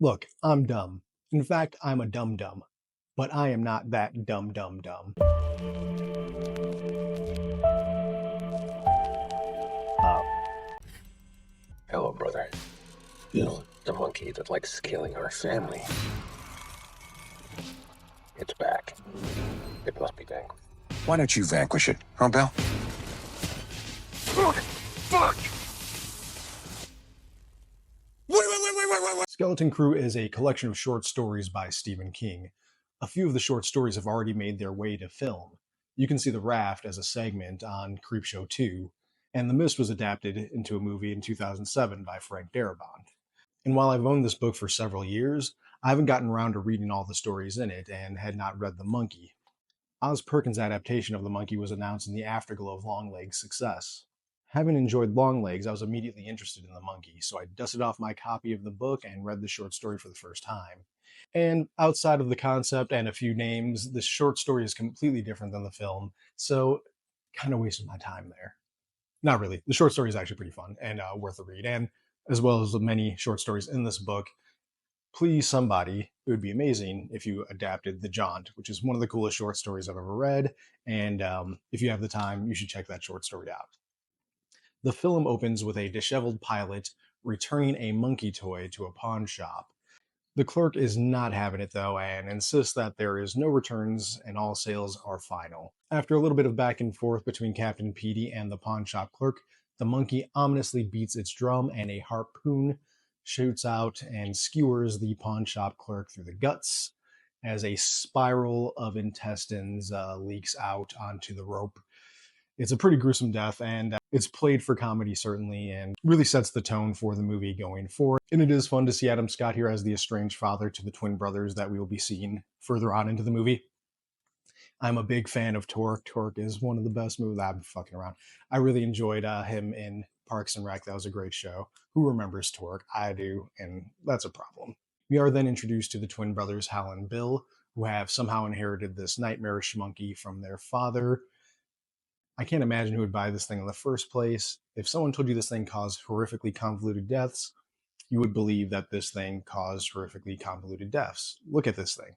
Look, I'm dumb. In fact, I'm a dum-dum. But I am not that dumb. Uh, Hello, brother. You know, the monkey that likes killing our family. It's back. It must be vanquished. Why don't you vanquish it, huh, Bill? Fuck! Wait. Skeleton Crew is a collection of short stories by Stephen King. A few of the short stories have already made their way to film. You can see The Raft as a segment on Creepshow 2, and The Mist was adapted into a movie in 2007 by Frank Darabont. And while I've owned this book for several years, I haven't gotten around to reading all the stories in it and had not read The Monkey. Oz Perkins' adaptation of The Monkey was announced in the afterglow of Longleg's success. Having enjoyed Longlegs, I was immediately interested in The Monkey, so I dusted off my copy of the book and read the short story for the first time. And outside of the concept and a few names, the short story is completely different than the film, so kind of wasted my time there. Not really. The short story is actually pretty fun and worth a read, and as well as the many short stories in this book, please somebody, it would be amazing if you adapted The Jaunt, which is one of the coolest short stories I've ever read, and if you have the time, you should check that short story out. The film opens with a disheveled pilot returning a monkey toy to a pawn shop. The clerk is not having it though and insists that there is no returns and all sales are final. After a little bit of back and forth between Captain Petey and the pawn shop clerk, the monkey ominously beats its drum and a harpoon shoots out and skewers the pawn shop clerk through the guts as a spiral of intestines leaks out onto the rope. It's a pretty gruesome death, and it's played for comedy, certainly, and really sets the tone for the movie going forward. And it is fun to see Adam Scott here as the estranged father to the twin brothers that we will be seeing further on into the movie. I'm a big fan of Torque. Torque is one of the best movies. I'm fucking around. I really enjoyed him in Parks and Rec. That was a great show. Who remembers Torque? I do, and that's a problem. We are then introduced to the twin brothers, Hal and Bill, who have somehow inherited this nightmarish monkey from their father. I can't imagine who would buy this thing in the first place. If someone told you this thing caused horrifically convoluted deaths, you would believe that this thing caused horrifically convoluted deaths. Look at this thing.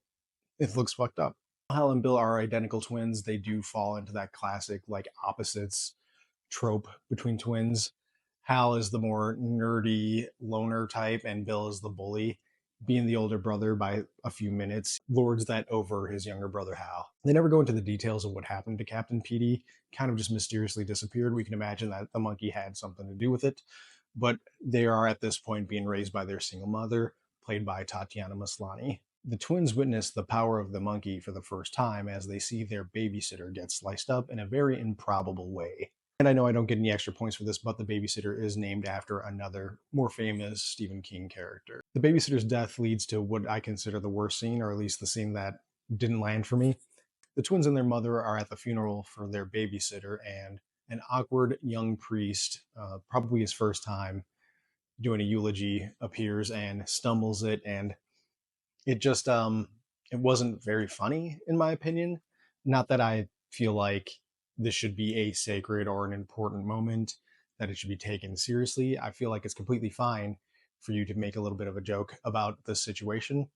It looks fucked up. Hal and Bill are identical twins. They do fall into that classic, like, opposites trope between twins. Hal is the more nerdy loner type, and Bill is the bully. Being the older brother by a few minutes, lords that over his younger brother Hal. They never go into the details of what happened to Captain Petey, kind of just mysteriously disappeared. We can imagine that the monkey had something to do with it, but they are at this point being raised by their single mother, played by Tatiana Maslany. The twins witness the power of the monkey for the first time as they see their babysitter get sliced up in a very improbable way. And I know I don't get any extra points for this, but the babysitter is named after another more famous Stephen King character. The babysitter's death leads to what I consider the worst scene, or at least the scene that didn't land for me. The twins and their mother are at the funeral for their babysitter, and an awkward young priest, probably his first time doing a eulogy, appears and stumbles it, and it just it wasn't very funny in my opinion. Not that I feel like this should be a sacred or an important moment, that it should be taken seriously. I feel like it's completely fine for you to make a little bit of a joke about the situation,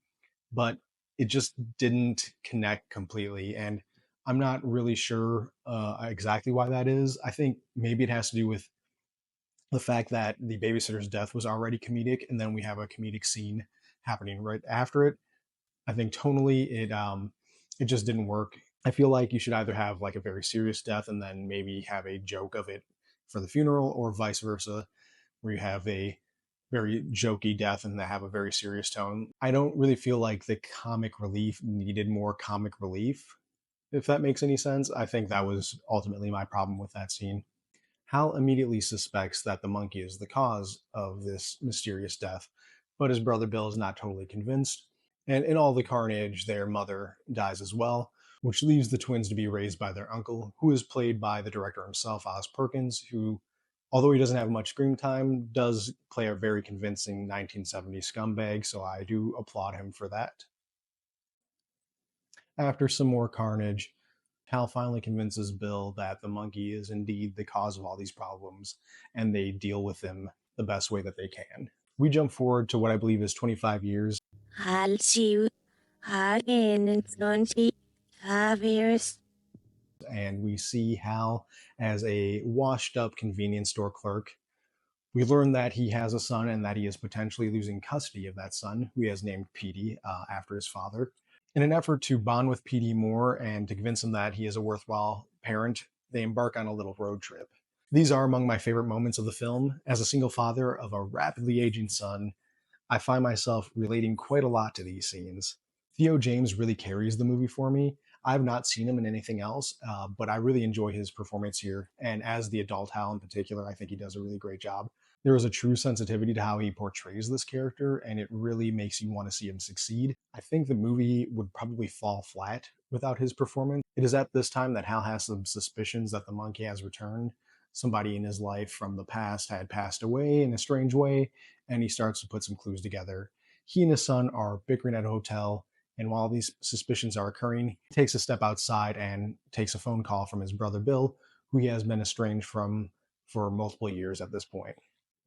but it just didn't connect completely. And I'm not really sure exactly why that is. I think maybe it has to do with the fact that the babysitter's death was already comedic, and then we have a comedic scene happening right after it. I think tonally it just didn't work. I feel like you should either have like a very serious death and then maybe have a joke of it for the funeral, or vice versa, where you have a very jokey death and they have a very serious tone. I don't really feel like the comic relief needed more comic relief, if that makes any sense. I think that was ultimately my problem with that scene. Hal immediately suspects that the monkey is the cause of this mysterious death, but his brother Bill is not totally convinced. And in all the carnage, their mother dies as well, which leaves the twins to be raised by their uncle, who is played by the director himself, Oz Perkins, who, although he doesn't have much screen time, does play a very convincing 1970s scumbag, so I do applaud him for that. After some more carnage, Hal finally convinces Bill that the monkey is indeed the cause of all these problems, and they deal with him the best way that they can. We jump forward to what I believe is 25 years, I'll see you again in 25 years. and we see Hal as a washed up convenience store clerk. We learn that he has a son and that he is potentially losing custody of that son, who he has named Petey after his father. In an effort to bond with Petey more and to convince him that he is a worthwhile parent, they embark on a little road trip. These are among my favorite moments of the film. As a single father of a rapidly aging son, I find myself relating quite a lot to these scenes. Theo James really carries the movie for me. I've not seen him in anything else, but I really enjoy his performance here. And as the adult Hal in particular, I think he does a really great job. There is a true sensitivity to how he portrays this character, and it really makes you want to see him succeed. I think the movie would probably fall flat without his performance. It is at this time that Hal has some suspicions that the monkey has returned. Somebody in his life from the past had passed away in a strange way, and he starts to put some clues together. He and his son are bickering at a hotel, and while these suspicions are occurring, he takes a step outside and takes a phone call from his brother Bill, who he has been estranged from for multiple years at this point.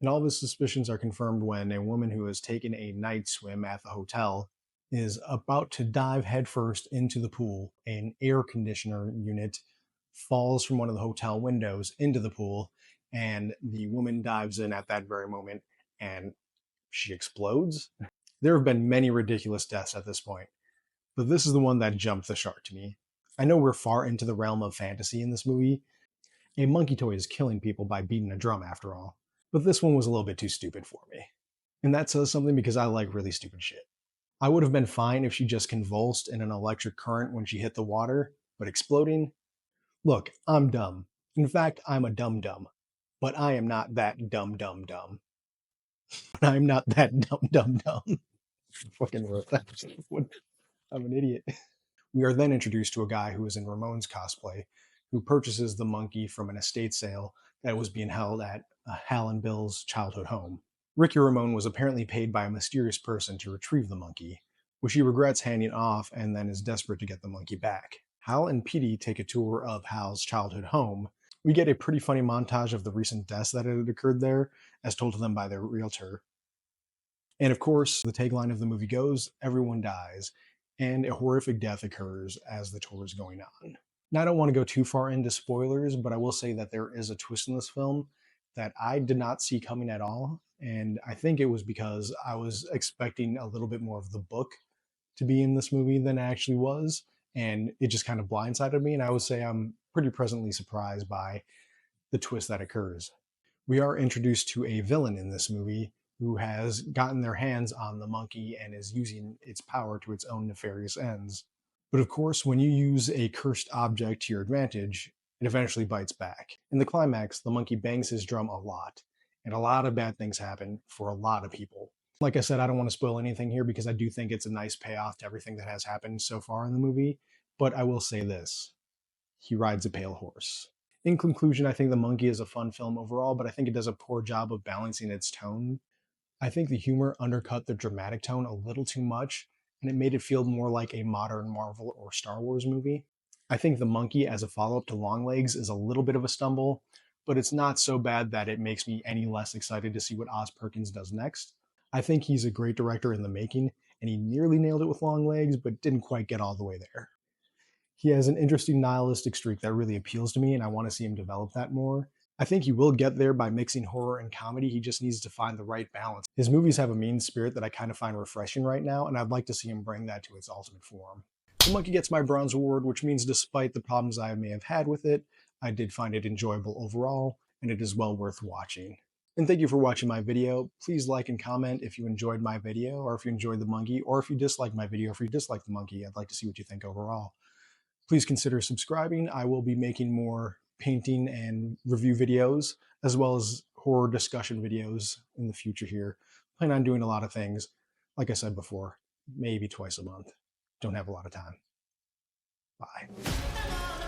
And all of his suspicions are confirmed when a woman who has taken a night swim at the hotel is about to dive headfirst into the pool. An air conditioner unit falls from one of the hotel windows into the pool, and the woman dives in at that very moment and she explodes. There have been many ridiculous deaths at this point, but this is the one that jumped the shark to me. I know we're far into the realm of fantasy in this movie. A monkey toy is killing people by beating a drum, after all. But this one was a little bit too stupid for me. And that says something because I like really stupid shit. I would have been fine if she just convulsed in an electric current when she hit the water, but exploding? Look, I'm dumb. In fact, I'm a dum-dum. But I am not that dumb-dumb-dumb. I'm not that dumb-dumb-dumb. Fucking wrote that. I'm an idiot. We are then introduced to a guy who is in Ramon's cosplay, who purchases the monkey from an estate sale that was being held at Hal and Bill's childhood home. Ricky Ramone was apparently paid by a mysterious person to retrieve the monkey, which he regrets handing off and then is desperate to get the monkey back. Hal and Petey take a tour of Hal's childhood home. We get a pretty funny montage of the recent deaths that had occurred there, as told to them by their realtor. And of course, the tagline of the movie goes, "Everyone dies," and a horrific death occurs as the tour is going on. Now, I don't want to go too far into spoilers, but I will say that there is a twist in this film that I did not see coming at all. And I think it was because I was expecting a little bit more of the book to be in this movie than it actually was. And it just kind of blindsided me. And I would say I'm pretty pleasantly surprised by the twist that occurs. We are introduced to a villain in this movie who has gotten their hands on the monkey and is using its power to its own nefarious ends. But of course, when you use a cursed object to your advantage, it eventually bites back. In the climax, the monkey bangs his drum a lot, and a lot of bad things happen for a lot of people. Like I said, I don't want to spoil anything here because I do think it's a nice payoff to everything that has happened so far in the movie, but I will say this: he rides a pale horse. In conclusion, I think The Monkey is a fun film overall, but I think it does a poor job of balancing its tone. I think the humor undercut the dramatic tone a little too much, and it made it feel more like a modern Marvel or Star Wars movie. I think The Monkey as a follow-up to Longlegs is a little bit of a stumble, but it's not so bad that it makes me any less excited to see what Oz Perkins does next. I think he's a great director in the making, and he nearly nailed it with Longlegs, but didn't quite get all the way there. He has an interesting nihilistic streak that really appeals to me, and I want to see him develop that more. I think he will get there by mixing horror and comedy. He just needs to find the right balance. His movies have a mean spirit that I kind of find refreshing right now, and I'd like to see him bring that to its ultimate form. The Monkey gets my bronze award, which means despite the problems I may have had with it, I did find it enjoyable overall, and it is well worth watching. And thank you for watching my video. Please like and comment if you enjoyed my video, or if you enjoyed The Monkey, or if you disliked my video, or if you disliked The Monkey. I'd like to see what you think overall. Please consider subscribing. I will be making more painting and review videos, as well as horror discussion videos in the future here. Plan on doing a lot of things. Like I said before, maybe twice a month. Don't have a lot of time. Bye.